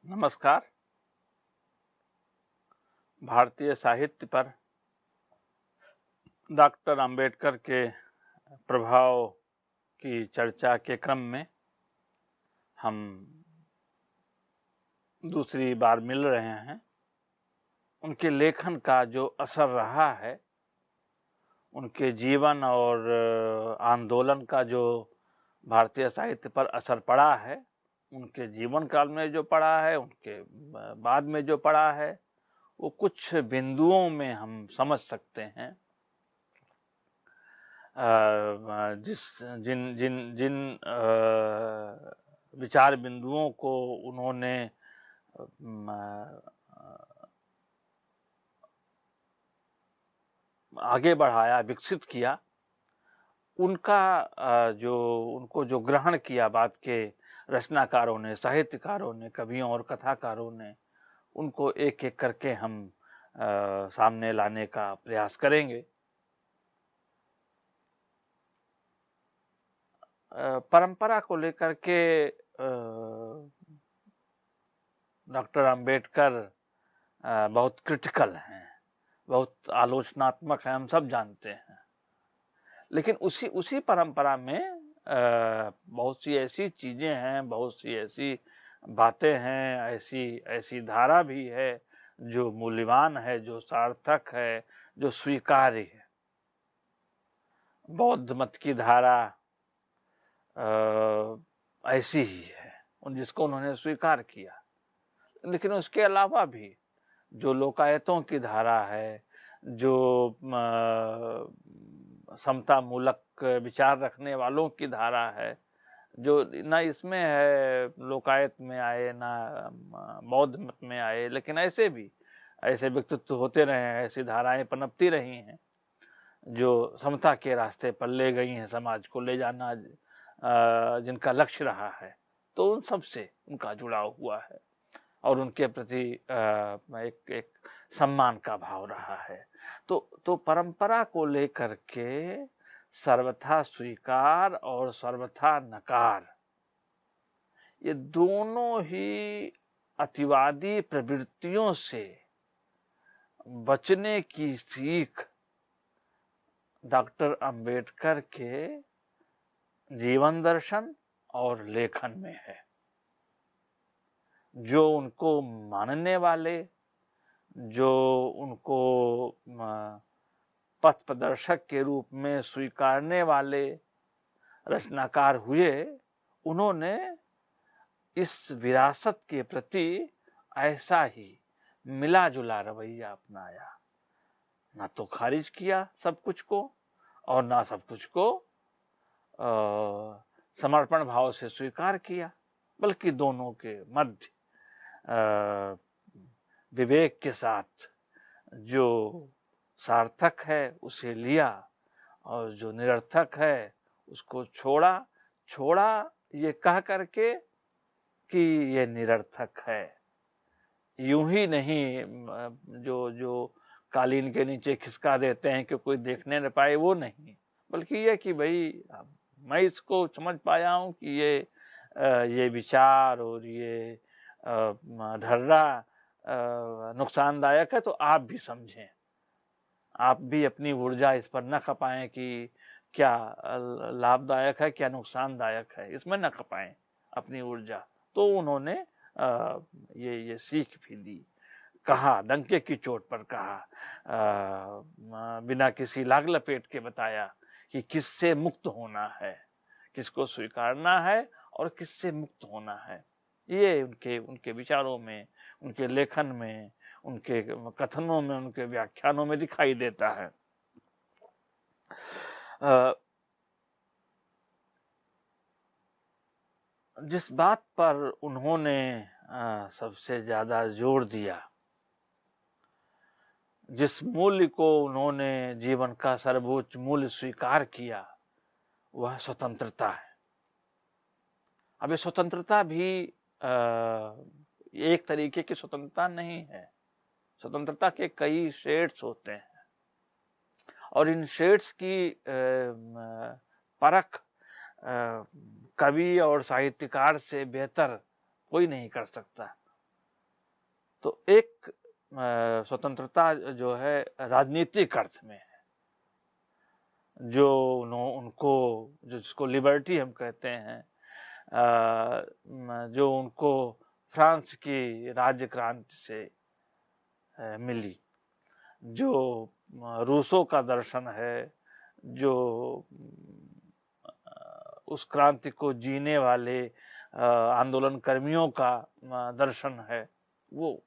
नमस्कार। भारतीय साहित्य पर डॉक्टर अंबेडकर के प्रभाव की चर्चा के क्रम में हम दूसरी बार मिल रहे हैं। उनके लेखन का जो असर रहा है, उनके जीवन और आंदोलन का जो भारतीय साहित्य पर असर पड़ा है, उनके जीवन काल में जो पड़ा है, उनके बाद में जो पड़ा है, वो कुछ बिंदुओं में हम समझ सकते हैं। जिस जिन जिन जिन विचार बिंदुओं को उन्होंने आगे बढ़ाया, विकसित किया, उनको जो ग्रहण किया बाद के रचनाकारों ने, साहित्यकारों ने, कवियों और कथाकारों ने, उनको एक एक करके हम सामने लाने का प्रयास करेंगे। परंपरा को लेकर के डॉक्टर अंबेडकर बहुत क्रिटिकल हैं, बहुत आलोचनात्मक हैं, हम सब जानते हैं। लेकिन उसी परंपरा में बहुत सी ऐसी चीजें हैं, बहुत सी ऐसी बातें हैं, ऐसी धारा भी है जो मूल्यवान है, जो सार्थक है, जो स्वीकार्य है। बौद्ध मत की धारा ऐसी ही है, जिसको उन्होंने स्वीकार किया। लेकिन उसके अलावा भी जो लोकायतों की धारा है, जो समता मूलक विचार रखने वालों की धारा है, जो ना इसमें है लोकायत में आए ना बौद्ध मत में आए, लेकिन ऐसे व्यक्तित्व होते रहे हैं, ऐसी धाराएं पनपती रही हैं जो समता के रास्ते पर ले गई हैं, समाज को ले जाना जिनका लक्ष्य रहा है। तो उन सब से उनका जुड़ाव हुआ है और उनके प्रति एक सम्मान का भाव रहा है। तो परंपरा को लेकर के सर्वथा स्वीकार और सर्वथा नकार, ये दोनों ही अतिवादी प्रवृत्तियों से बचने की सीख डॉक्टर अंबेडकर के जीवन दर्शन और लेखन में है। जो उनको मानने वाले, जो उनको पथ प्रदर्शक के रूप में स्वीकारने वाले रचनाकार हुए, उन्होंने इस विरासत के प्रति ऐसा ही मिला जुला रवैया अपनाया। ना तो खारिज किया सब कुछ को और ना सब कुछ को समर्पण भाव से स्वीकार किया, बल्कि दोनों के मध्य विवेक के साथ जो सार्थक है उसे लिया और जो निरर्थक है उसको छोड़ा ये कह करके कि ये निरर्थक है। यूं ही नहीं जो कालीन के नीचे खिसका देते हैं कि कोई देखने न पाए, वो नहीं, बल्कि ये कि भाई मैं इसको समझ पाया हूं कि ये विचार और ये ढर्रा नुकसानदायक है, तो आप भी समझें, आप भी अपनी ऊर्जा इस पर न खपाएं कि क्या लाभदायक है क्या नुकसानदायक है, इसमें न खपाएं अपनी ऊर्जा। तो उन्होंने ये सीख भी दी, कहा, डंके की चोट पर कहा, बिना किसी लाग लपेट के बताया कि किससे मुक्त होना है, किसको स्वीकारना है और किससे मुक्त होना है। ये उनके विचारों में, उनके लेखन में, उनके कथनों में, उनके व्याख्यानों में दिखाई देता है। जिस बात पर उन्होंने सबसे ज्यादा जोर दिया, जिस मूल्य को उन्होंने जीवन का सर्वोच्च मूल्य स्वीकार किया, वह स्वतंत्रता है। अब ये स्वतंत्रता भी एक तरीके की स्वतंत्रता नहीं है। स्वतंत्रता के कई शेड्स होते हैं और इन शेड्स की परख कवि और साहित्यकार से बेहतर कोई नहीं कर सकता। तो एक स्वतंत्रता जो है राजनीतिक अर्थ में है, जो उनको, जो जिसको लिबर्टी हम कहते हैं, जो उनको फ्रांस की राज्य क्रांति से मिली, जो रूसो का दर्शन है, जो उस क्रांति को जीने वाले आंदोलन कर्मियों का दर्शन है, वो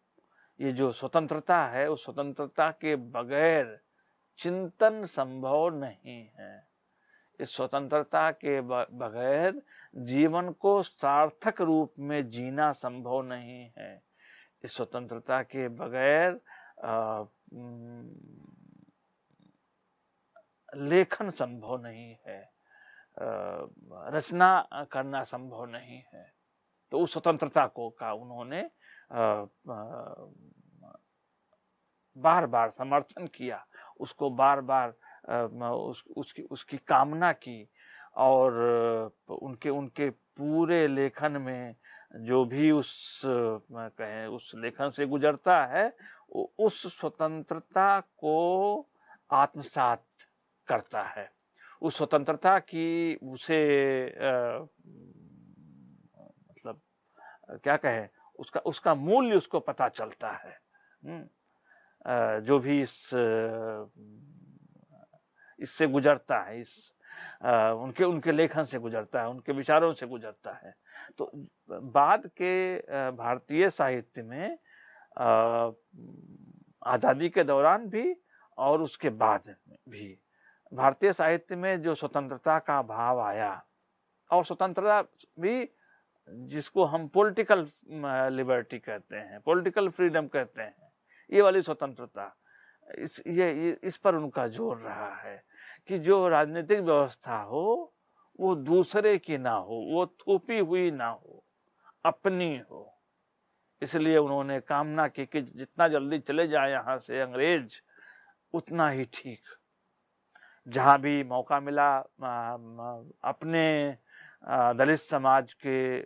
ये जो स्वतंत्रता है, उस स्वतंत्रता के बगैर चिंतन संभव नहीं है। इस स्वतंत्रता के बगैर जीवन को सार्थक रूप में जीना संभव नहीं है। इस स्वतंत्रता के बगैर लेखन संभव नहीं है, रचना करना संभव नहीं है। तो उस स्वतंत्रता को का उन्होंने बार बार समर्थन किया, उसको बार बार उसकी कामना की, और उनके पूरे लेखन में जो भी उस लेखन से गुजरता है, उस स्वतंत्रता को आत्मसात करता है, उस स्वतंत्रता की उसे मतलब क्या कहें, उसका मूल्य उसको पता चलता है। जो भी इससे गुजरता है, उनके लेखन से गुजरता है, उनके विचारों से गुजरता है। तो बाद के भारतीय साहित्य में आज़ादी के दौरान भी और उसके बाद भी भारतीय साहित्य में जो स्वतंत्रता का भाव आया, और स्वतंत्रता भी जिसको हम पॉलिटिकल लिबर्टी कहते हैं, पॉलिटिकल फ्रीडम कहते हैं, ये वाली स्वतंत्रता, इस पर उनका जोर रहा है कि जो राजनीतिक व्यवस्था हो वो दूसरे की ना हो, वो थोपी हुई ना हो, अपनी हो। इसलिए उन्होंने कामना की कि जितना जल्दी चले जाए यहाँ से अंग्रेज, उतना ही ठीक। जहाँ भी मौका मिला अपने दलित समाज के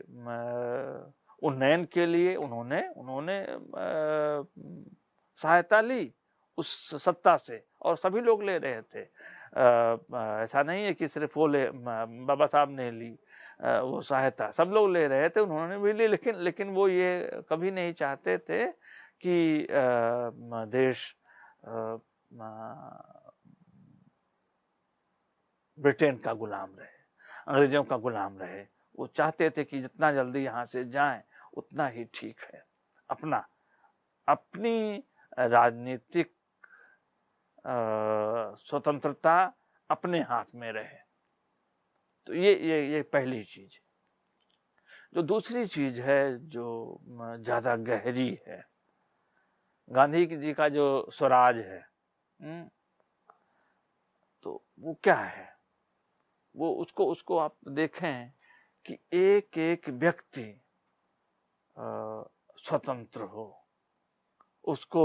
उन्नयन के लिए उन्होंने सहायता ली उस सत्ता से, और सभी लोग ले रहे थे। ऐसा नहीं है कि सिर्फ वो बाबा साहब ने ली वो सहायता, सब लोग ले रहे थे, उन्होंने भी ली, लेकिन वो ये कभी नहीं चाहते थे कि देश ब्रिटेन का गुलाम रहे, अंग्रेजों का गुलाम रहे। वो चाहते थे कि जितना जल्दी यहाँ से जाएं उतना ही ठीक है, अपनी राजनीतिक स्वतंत्रता अपने हाथ में रहे। तो ये पहली चीज। जो दूसरी चीज है, जो ज्यादा गहरी है, गांधी जी का जो स्वराज है, तो वो क्या है? वो उसको आप देखें कि एक एक व्यक्ति स्वतंत्र हो, उसको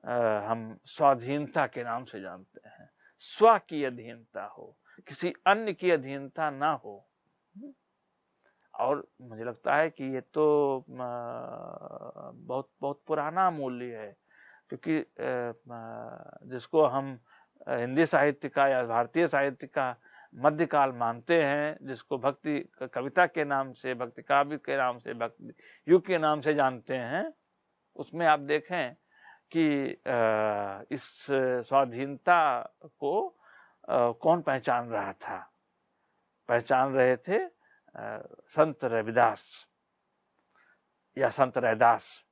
हम स्वाधीनता के नाम से जानते हैं, स्व की अधीनता हो, किसी अन्य की अधीनता ना हो। और मुझे लगता है कि ये तो बहुत बहुत पुराना मूल्य है, क्योंकि जिसको हम हिंदी साहित्य का या भारतीय साहित्य का मध्यकाल मानते हैं, जिसको भक्ति कविता के नाम से, भक्ति काव्य के नाम से, भक्ति युग के नाम से जानते हैं, उसमें आप देखें कि इस स्वाधीनता को कौन पहचान रहा था? पहचान रहे थे संत रविदास या संत रैदास।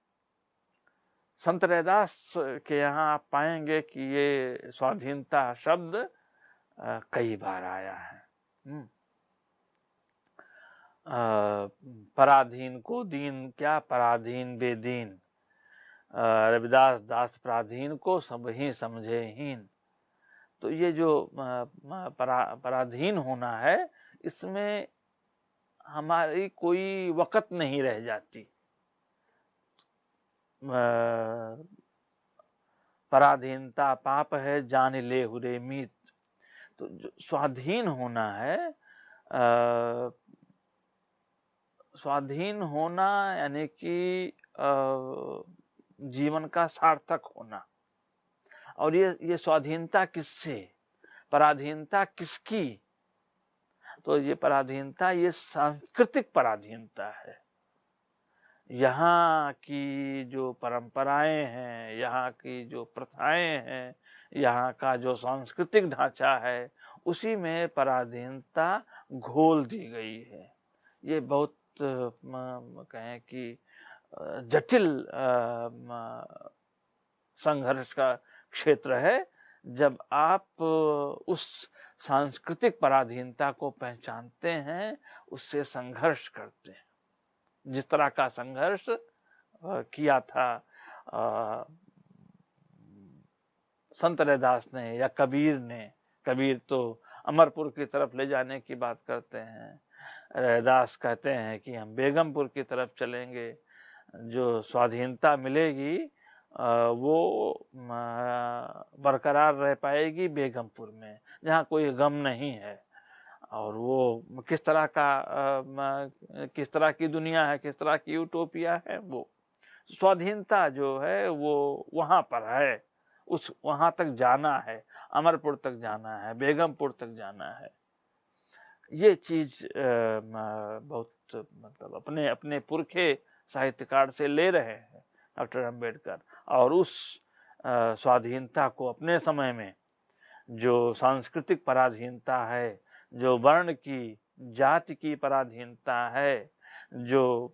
संत रैदास के यहाँ आप पाएंगे कि ये स्वाधीनता शब्द कई बार आया है। पराधीन को दीन क्या, पराधीन बेदीन, रविदास दास पराधीन को सब ही समझे हीन। तो ये जो पराधीन होना है, इसमें हमारी कोई वक़्त नहीं रह जाती। पराधीनता पाप है, जान ले हुरे मीत। तो जो स्वाधीन होना है, स्वाधीन होना यानी कि जीवन का सार्थक होना। और ये स्वाधीनता किससे, पराधीनता किसकी? तो ये पराधीनता ये सांस्कृतिक पराधीनता है। यहाँ की जो परंपराएं हैं, यहाँ की जो प्रथाएं हैं, यहाँ का जो सांस्कृतिक ढांचा है, उसी में पराधीनता घोल दी गई है। ये बहुत कहें कि जटिल संघर्ष का क्षेत्र है। जब आप उस सांस्कृतिक पराधीनता को पहचानते हैं, उससे संघर्ष करते हैं। जिस तरह का संघर्ष किया था संत रैदास ने या कबीर ने। कबीर तो अमरपुर की तरफ ले जाने की बात करते हैं, रैदास कहते हैं कि हम बेगमपुर की तरफ चलेंगे। जो स्वाधीनता मिलेगी वो बरकरार रह पाएगी बेगमपुर में, जहाँ कोई गम नहीं है। और वो किस तरह की दुनिया है, किस तरह की यूटोपिया है, वो स्वाधीनता जो है वो वहाँ पर है। वहाँ तक जाना है, अमरपुर तक जाना है, बेगमपुर तक जाना है। ये चीज बहुत मतलब अपने पुरखे साहित्यकार से ले रहे हैं डॉक्टर अम्बेडकर। और उस स्वाधीनता को अपने समय में जो सांस्कृतिक पराधीनता है, जो वर्ण की जाति की पराधीनता है, जो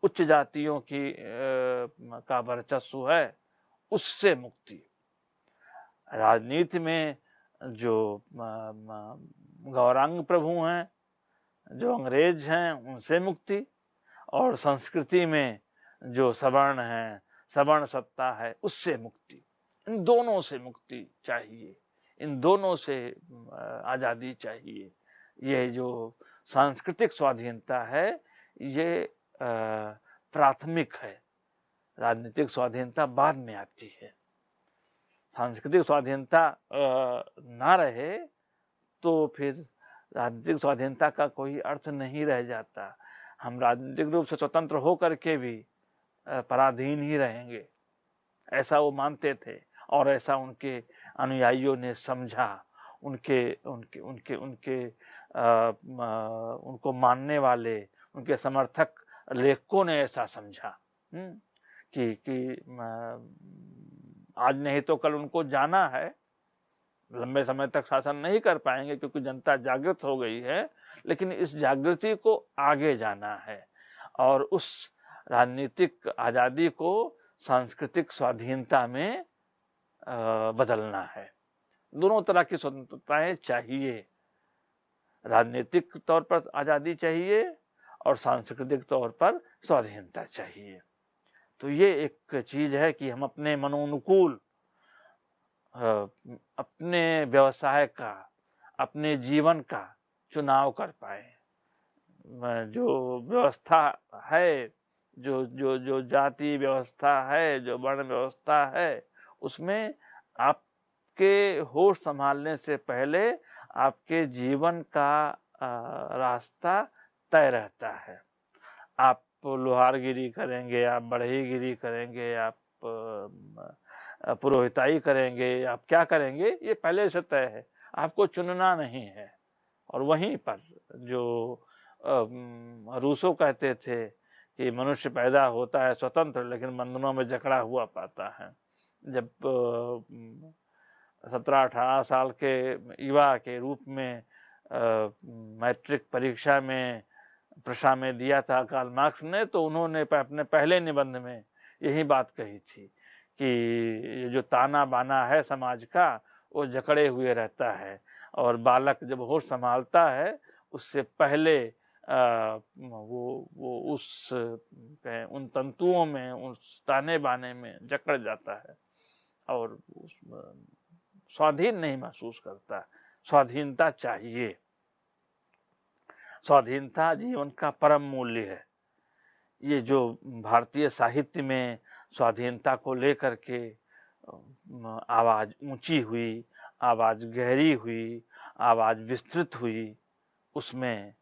उच्च जातियों की का वर्चस्व है, उससे मुक्ति। राजनीति में जो गौरांग प्रभु हैं, जो अंग्रेज हैं, उनसे मुक्ति। और संस्कृति में जो सवर्ण है, सवर्ण सत्ता है, उससे मुक्ति। इन दोनों से मुक्ति चाहिए, इन दोनों से आज़ादी चाहिए। ये जो सांस्कृतिक स्वाधीनता है ये प्राथमिक है, राजनीतिक स्वाधीनता बाद में आती है। सांस्कृतिक स्वाधीनता ना रहे तो फिर राजनीतिक स्वाधीनता का कोई अर्थ नहीं रह जाता। हम राजनीतिक रूप से स्वतंत्र होकर के भी पराधीन ही रहेंगे, ऐसा वो मानते थे। और ऐसा उनके अनुयायियों ने समझा, उनको मानने वाले, उनके समर्थक लेखकों ने ऐसा समझा कि आज नहीं तो कल उनको जाना है, लंबे समय तक शासन नहीं कर पाएंगे क्योंकि जनता जागृत हो गई है, लेकिन इस जागृति को आगे जाना है और उस राजनीतिक आजादी को सांस्कृतिक स्वाधीनता में बदलना है। दोनों तरह की स्वतंत्रताएं चाहिए, राजनीतिक तौर पर आजादी चाहिए और सांस्कृतिक तौर पर स्वाधीनता चाहिए। तो ये एक चीज है कि हम अपने मनोनुकूल अपने व्यवसाय का, अपने जीवन का चुनाव कर पाए। जो व्यवस्था है, जो जाति व्यवस्था है, जो वर्ण व्यवस्था है, उसमें आपके होश संभालने से पहले आपके जीवन का रास्ता तय रहता है। आप लोहारगिरी करेंगे, आप बढ़ईगिरी करेंगे, आप पुरोहिताई करेंगे, आप क्या करेंगे ये पहले से तय है, आपको चुनना नहीं है। और वहीं पर जो रूसो कहते थे कि मनुष्य पैदा होता है स्वतंत्र लेकिन बंधनों में जकड़ा हुआ पाता है। जब 17-18 साल के युवा के रूप में मैट्रिक परीक्षा में प्रशा में दिया था कार्ल मार्क्स ने, तो उन्होंने अपने पहले निबंध में यही बात कही थी कि ये जो ताना बाना है समाज का वो जकड़े हुए रहता है, और बालक जब होश संभालता है उससे पहले वो उन तंतुओं में, उस ताने बाने में जकड़ जाता है और स्वाधीन नहीं महसूस करता। स्वाधीनता चाहिए, स्वाधीनता जीवन का परम मूल्य है। ये जो भारतीय साहित्य में स्वाधीनता को लेकर के आवाज ऊंची हुई, आवाज गहरी हुई, आवाज विस्तृत हुई, उसमें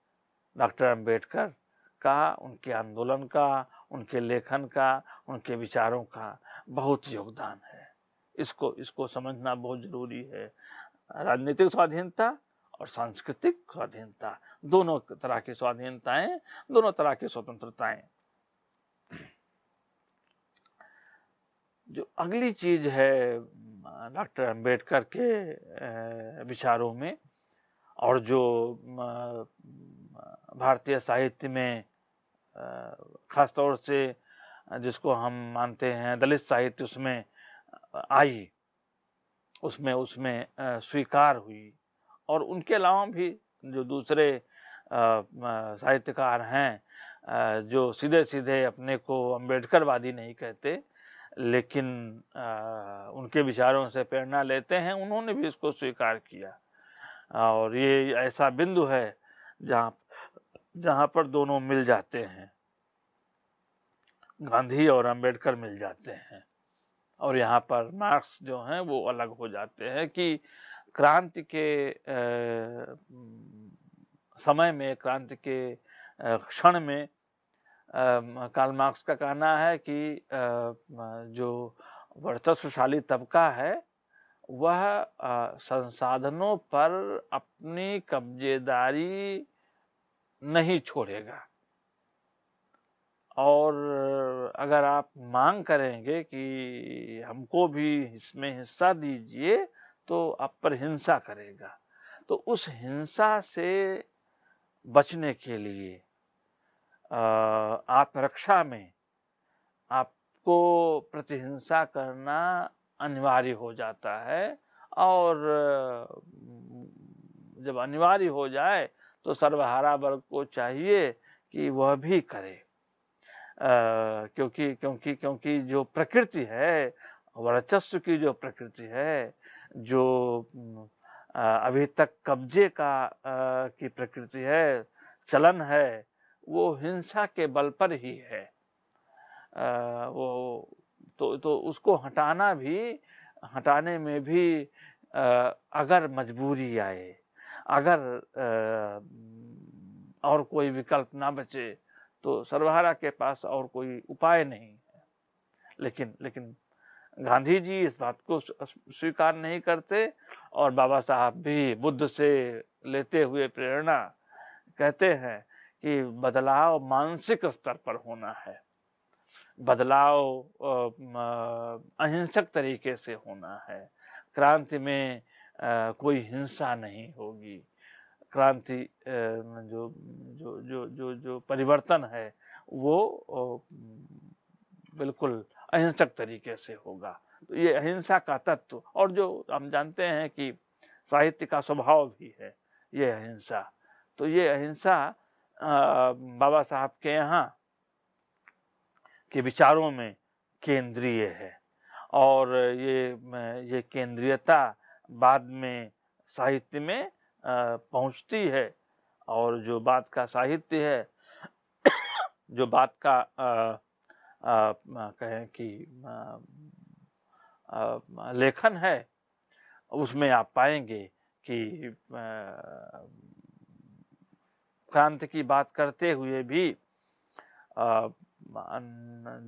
डॉक्टर अंबेडकर का, उनके आंदोलन का, उनके लेखन का, उनके विचारों का बहुत योगदान है। इसको समझना बहुत जरूरी है। राजनीतिक स्वाधीनता और सांस्कृतिक स्वाधीनता, दोनों तरह की स्वाधीनताएं, दोनों तरह की स्वतंत्रताएं। जो अगली चीज है डॉक्टर अंबेडकर के विचारों में, और जो भारतीय साहित्य में खासतौर से जिसको हम मानते हैं दलित साहित्य, उसमें आई, उसमें स्वीकार हुई, और उनके अलावा भी जो दूसरे साहित्यकार हैं जो सीधे सीधे अपने को अंबेडकरवादी नहीं कहते, लेकिन उनके विचारों से प्रेरणा लेते हैं, उन्होंने भी इसको स्वीकार किया। और ये ऐसा बिंदु है जहाँ पर दोनों मिल जाते हैं, गांधी और अंबेडकर मिल जाते हैं। और यहाँ पर मार्क्स जो हैं वो अलग हो जाते हैं कि क्रांति के समय में, क्रांति के क्षण में कार्ल मार्क्स का कहना है कि जो वर्चस्वशाली तबका है वह संसाधनों पर अपनी कब्जेदारी नहीं छोड़ेगा, और अगर आप मांग करेंगे कि हमको भी इसमें हिस्सा दीजिए तो आप पर हिंसा करेगा। तो उस हिंसा से बचने के लिए आत्मरक्षा में आपको प्रतिहिंसा करना अनिवार्य हो जाता है, और जब अनिवार्य हो जाए तो सर्वहारा वर्ग को चाहिए कि वह भी करे, क्योंकि जो प्रकृति है, वर्चस्व की जो प्रकृति है, जो अभी तक कब्जे की प्रकृति है, चलन है, वो हिंसा के बल पर ही है। वो तो उसको हटाने में भी अगर मजबूरी आए, अगर और कोई विकल्प ना बचे, तो सर्वहारा के पास और कोई उपाय नहीं है। लेकिन गांधी जी इस बात को स्वीकार नहीं करते, और बाबा साहब भी बुद्ध से लेते हुए प्रेरणा कहते हैं कि बदलाव मानसिक स्तर पर होना है, बदलाव अहिंसक तरीके से होना है, क्रांति में कोई हिंसा नहीं होगी, क्रांति जो जो जो जो जो परिवर्तन है वो बिल्कुल अहिंसक तरीके से होगा। तो ये अहिंसा का तत्व, और जो हम जानते हैं कि साहित्य का स्वभाव भी है ये अहिंसा, तो ये अहिंसा बाबा साहब के यहाँ के विचारों में केंद्रीय है, और ये केंद्रीयता बाद में साहित्य में पहुंचती है, और जो बात का साहित्य है, जो बात का कहें कि लेखन है, उसमें आप पाएंगे कि क्रांति की बात करते हुए भी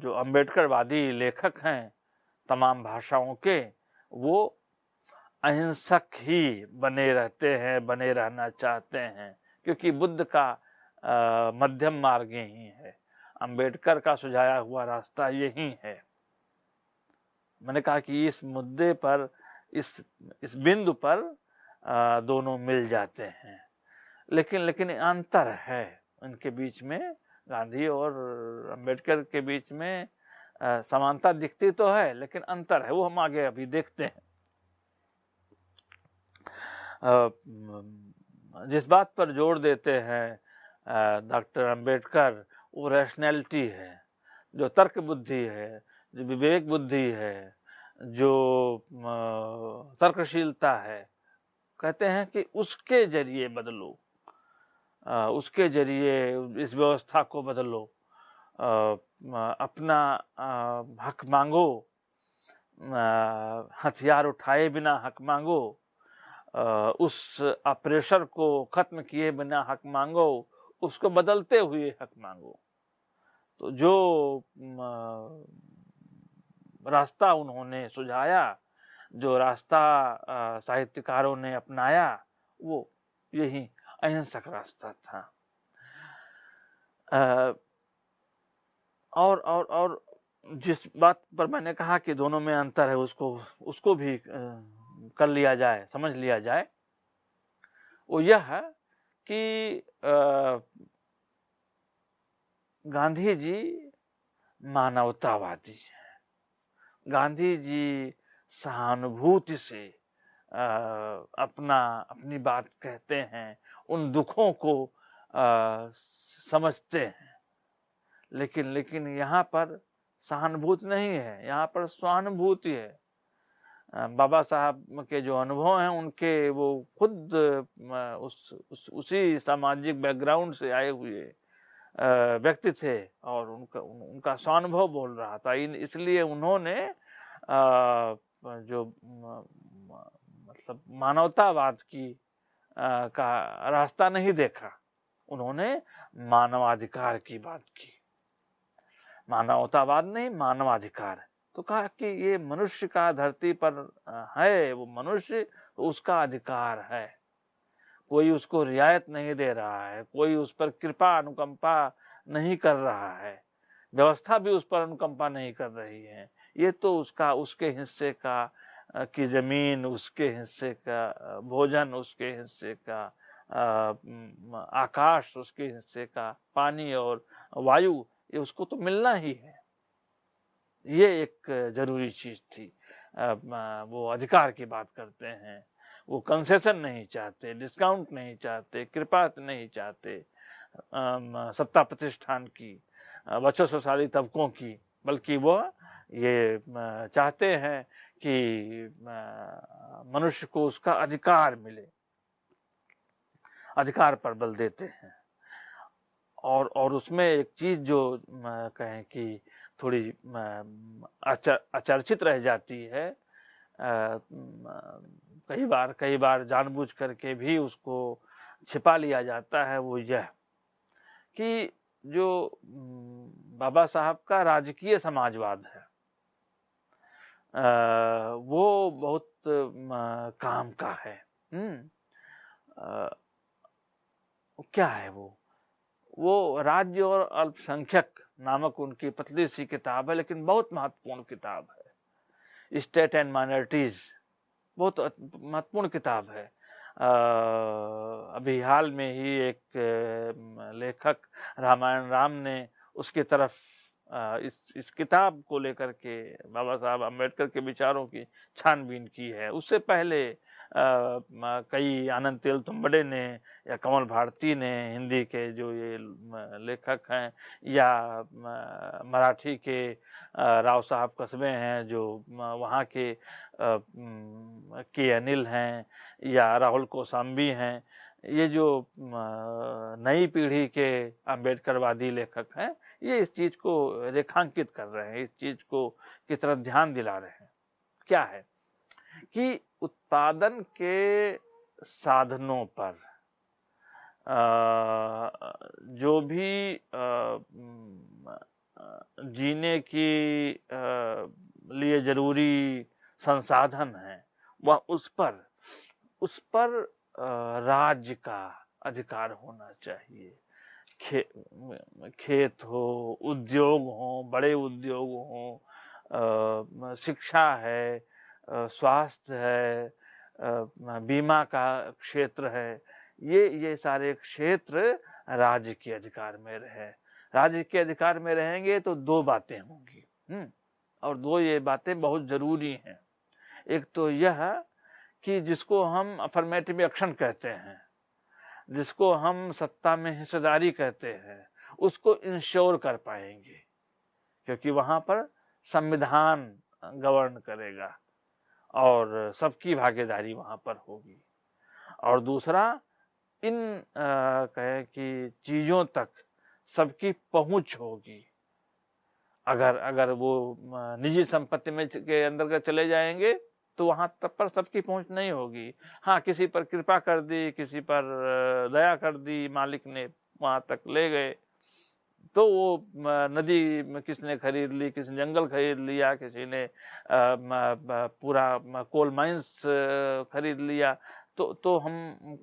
जो अंबेडकरवादी लेखक हैं तमाम भाषाओं के, वो अहिंसक ही बने रहते हैं, बने रहना चाहते हैं, क्योंकि बुद्ध का मध्यम मार्ग यही है, अंबेडकर का सुझाया हुआ रास्ता यही है। मैंने कहा कि इस मुद्दे पर, इस बिंदु पर दोनों मिल जाते हैं, लेकिन अंतर है उनके बीच में, गांधी और अंबेडकर के बीच में समानता दिखती तो है, लेकिन अंतर है, वो हम आगे अभी देखते हैं। जिस बात पर जोर देते हैं डॉक्टर अंबेडकर, वो रैशनैलिटी है, जो तर्क बुद्धि है, जो विवेक बुद्धि है, जो तर्कशीलता है। कहते हैं कि उसके जरिए बदलो, उसके जरिए इस व्यवस्था को बदलो, अपना हक मांगो, हथियार उठाए बिना हक मांगो, उस प्रेशर को खत्म किए बिना हक मांगो, उसको बदलते हुए हक मांगो। तो जो रास्ता उन्होंने सुझाया, जो रास्ता साहित्यकारों ने अपनाया, वो यही अहिंसक रास्ता था। और जिस बात पर मैंने कहा कि दोनों में अंतर है, उसको भी कर लिया जाए, समझ लिया जाए। वो यह है कि गांधी जी मानवतावादी हैं। गांधी जी सहानुभूति से अपनी बात कहते हैं, उन दुखों को समझते हैं। लेकिन यहाँ पर सहानुभूति नहीं है, यहाँ पर स्वानुभूति है। बाबा साहब के जो अनुभव हैं उनके, वो खुद उसी सामाजिक बैकग्राउंड से आए हुए व्यक्ति थे और उनका स्वानुभव बोल रहा था। इसलिए उन्होंने जो मतलब मानवतावाद का रास्ता नहीं देखा, उन्होंने मानवाधिकार की बात की। मानवतावाद नहीं, मानवाधिकार। तो कहा कि ये मनुष्य का धरती पर है, वो मनुष्य, तो उसका अधिकार है। कोई उसको रियायत नहीं दे रहा है, कोई उस पर कृपा अनुकंपा नहीं कर रहा है, व्यवस्था भी उस पर अनुकंपा नहीं कर रही है। ये तो उसके हिस्से का की जमीन, उसके हिस्से का भोजन, उसके हिस्से का आकाश, उसके हिस्से का पानी और वायु, ये उसको तो मिलना ही है। ये एक जरूरी चीज थी। वो अधिकार की बात करते हैं, वो कंसेशन नहीं चाहते, डिस्काउंट नहीं चाहते, कृपा नहीं चाहते सत्ता प्रतिष्ठान की, वर्चस्वशाली तबकों की, बल्कि वो ये चाहते हैं कि मनुष्य को उसका अधिकार मिले, अधिकार पर बल देते हैं। और उसमें एक चीज जो कहें कि थोड़ी अचर्चित रह जाती है, कई बार जानबूझ करके भी उसको छिपा लिया जाता है, वो यह कि जो बाबा साहब का राजकीय समाजवाद है, वो बहुत काम का है। क्या है वो राज्य और अल्पसंख्यक नामक उनकी पतली सी किताब है, लेकिन बहुत महत्वपूर्ण किताब है। स्टेट एंड माइनॉरिटीज बहुत महत्वपूर्ण किताब है। अभी हाल में ही एक लेखक रामायण राम ने उसकी तरफ इस किताब को लेकर के बाबा साहब अम्बेडकर के विचारों की छानबीन की है। उससे पहले कई आनंद तेलतुंबड़े ने या कमल भारती ने, हिंदी के जो ये लेखक हैं, या मराठी के राव साहब कस्बे हैं, जो वहाँ के अनिल हैं, या राहुल कोसांबी हैं, ये जो नई पीढ़ी के अम्बेडकरवादी लेखक हैं, ये इस चीज को रेखांकित कर रहे हैं, इस चीज को की तरफ ध्यान दिला रहे हैं। क्या है कि उत्पादन के साधनों पर जो भी जीने की लिए जरूरी संसाधन है, वह उस पर राज्य का अधिकार होना चाहिए। खेत हो, उद्योग हो, बड़े उद्योग हो, शिक्षा है, स्वास्थ्य है, बीमा का क्षेत्र है, ये सारे क्षेत्र राज्य के अधिकार में रहे। राज्य के अधिकार में रहेंगे तो दो बातें होंगी, और दो ये बातें बहुत जरूरी हैं। एक तो यह कि जिसको हम अफर्मेटिव एक्शन कहते हैं, जिसको हम सत्ता में हिस्सेदारी कहते हैं, उसको इंश्योर कर पाएंगे, क्योंकि वहां पर संविधान गवर्न करेगा और सबकी भागीदारी वहां पर होगी। और दूसरा, इन कहे कि चीजों तक सबकी पहुंच होगी। अगर वो निजी संपत्ति में के अंदर चले जाएंगे तो वहां तक पर सबकी पहुंच नहीं होगी। हाँ, किसी पर कृपा कर दी, किसी पर दया कर दी मालिक ने, वहां तक ले गए। तो वो नदी में किसने खरीद ली, किसी जंगल खरीद लिया, किसी ने पूरा कोल माइंस खरीद लिया। तो हम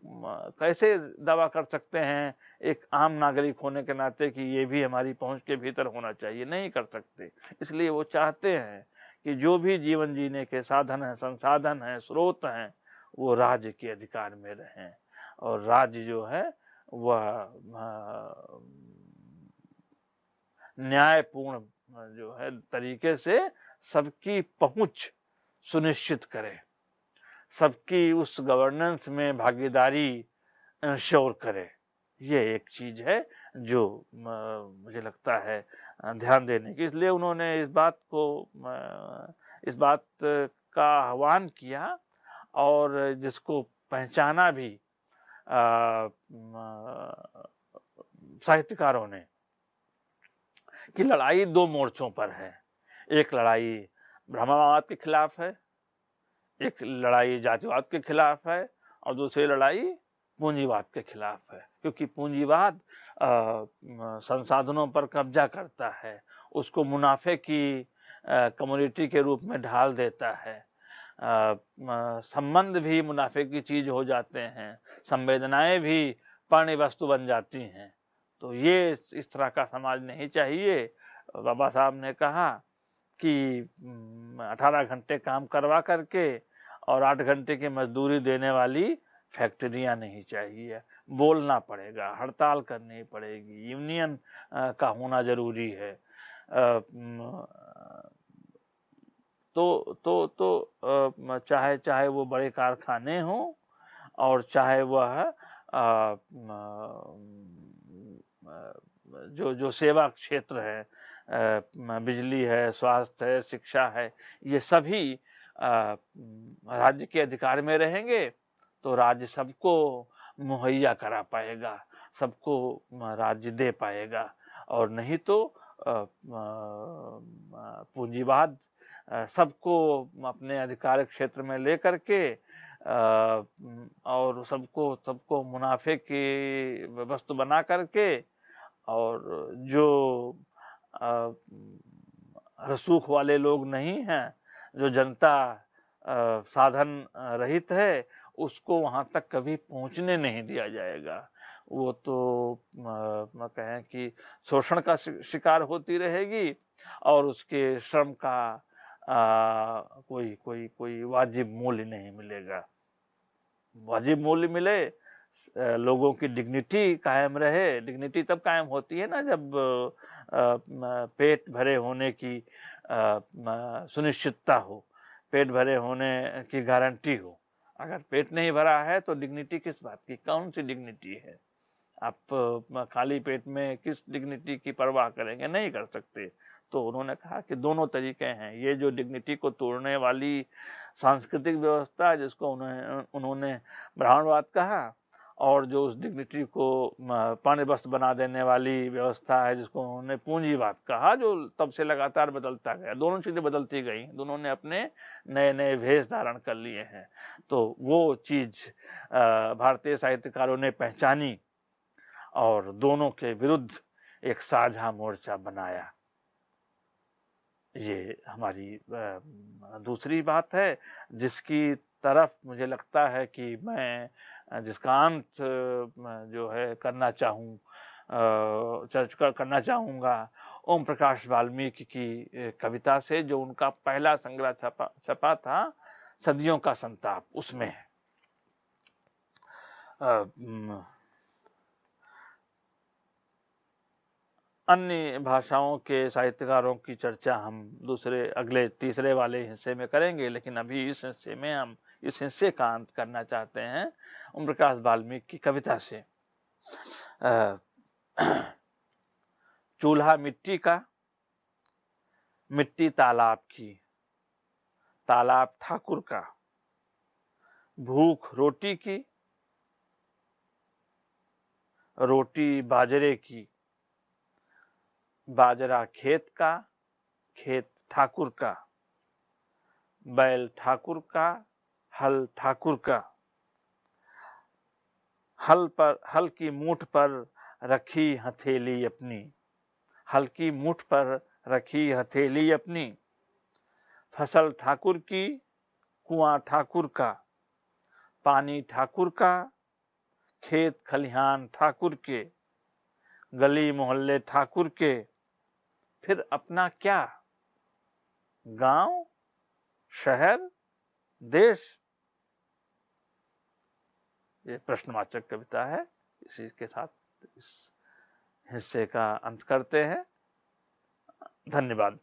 कैसे दावा कर सकते हैं एक आम नागरिक होने के नाते कि ये भी हमारी पहुंच के भीतर होना चाहिए? नहीं कर सकते। इसलिए वो चाहते हैं कि जो भी जीवन जीने के साधन हैं, संसाधन हैं, स्रोत हैं, वो राज्य के अधिकार में रहें, और राज्य जो है वह न्यायपूर्ण जो है तरीके से सबकी पहुंच सुनिश्चित करे, सबकी उस गवर्नेंस में भागीदारी इंश्योर करे। ये एक चीज है जो मुझे लगता है ध्यान देने की। इसलिए उन्होंने इस बात का आह्वान किया और जिसको पहचाना भी साहित्यकारों ने, कि लड़ाई दो मोर्चों पर है। एक लड़ाई ब्राह्मणवाद के खिलाफ है, एक लड़ाई जातिवाद के खिलाफ है, और दूसरी लड़ाई पूंजीवाद के खिलाफ है। क्योंकि पूंजीवाद संसाधनों पर कब्जा करता है, उसको मुनाफे की कमोडिटी के रूप में ढाल देता है। संबंध भी मुनाफे की चीज हो जाते हैं, संवेदनाएं भी पानी वस्तु बन जाती हैं। तो ये इस तरह का समाज नहीं चाहिए। बाबा साहब ने कहा कि 18 घंटे काम करवा करके और 8 घंटे की मजदूरी देने वाली फैक्ट्रियां नहीं चाहिए। बोलना पड़ेगा, हड़ताल करनी पड़ेगी, यूनियन का होना जरूरी है। चाहे चाहे वो बड़े कारखाने हों और चाहे वह जो सेवा क्षेत्र है, बिजली है, स्वास्थ्य है, शिक्षा है, ये सभी राज्य के अधिकार में रहेंगे तो राज्य सबको मुहैया करा पाएगा, सबको राज्य दे पाएगा। और नहीं तो पूंजीवाद सबको अपने अधिकार क्षेत्र में लेकर के और सबको मुनाफे की वस्तु बना करके, और जो रसूख वाले लोग नहीं हैं, जो जनता साधन रहित है, उसको वहां तक कभी पहुंचने नहीं दिया जाएगा। वो तो कहें कि शोषण का शिकार होती रहेगी और उसके श्रम का कोई वाजिब मूल्य नहीं मिलेगा। वाजिब मूल्य मिले, लोगों की डिग्निटी कायम रहे। डिग्निटी तब कायम होती है ना जब पेट भरे होने की सुनिश्चितता हो, पेट भरे होने की गारंटी हो। अगर पेट नहीं भरा है तो डिग्निटी किस बात की, कौन सी डिग्निटी है? आप खाली पेट में किस डिग्निटी की परवाह करेंगे? नहीं कर सकते। तो उन्होंने कहा कि दोनों तरीके हैं। ये जो डिग्निटी को तोड़ने वाली सांस्कृतिक व्यवस्था जिसको उन्होंने ब्राह्मणवाद कहा, और जो उस डिग्निटी को पानी बस्त बना देने वाली व्यवस्था है जिसको उन्होंने पूंजीवाद कहा, जो तब से लगातार बदलता गया। दोनों चीजें बदलती गई, दोनों ने अपने नए नए भेष धारण कर लिए हैं। तो वो चीज भारतीय साहित्यकारों ने पहचानी और दोनों के विरुद्ध एक साझा मोर्चा बनाया। ये हमारी दूसरी बात है जिसकी तरफ मुझे लगता है कि मैं जिसका अंत जो है करना चाहूँगा ओम प्रकाश वाल्मीकि की कविता से, जो उनका पहला संग्रह छपा था, सदियों का संताप। उसमें है अन्य भाषाओं के साहित्यकारों की चर्चा हम अगले तीसरे वाले हिस्से में करेंगे, लेकिन अभी इस हिस्से में हम इस हिस्से का अंत करना चाहते हैं ओम प्रकाश वाल्मीकि की कविता से। चूल्हा मिट्टी का, मिट्टी तालाब की, तालाब ठाकुर का, भूख रोटी की, रोटी बाजरे की, बाजरा खेत का, खेत ठाकुर का, बैल ठाकुर का, हल ठाकुर का, हल की मूठ पर रखी हथेली अपनी, हल्की मुठ पर रखी हथेली अपनी। फसल ठाकुर की, कुआं ठाकुर का, पानी ठाकुर का, खेत खलिहान ठाकुर के, गली मोहल्ले ठाकुर के, फिर अपना क्या? गांव, शहर, देश। ये प्रश्नवाचक कविता है। इसी के साथ इस हिस्से का अंत करते हैं। धन्यवाद।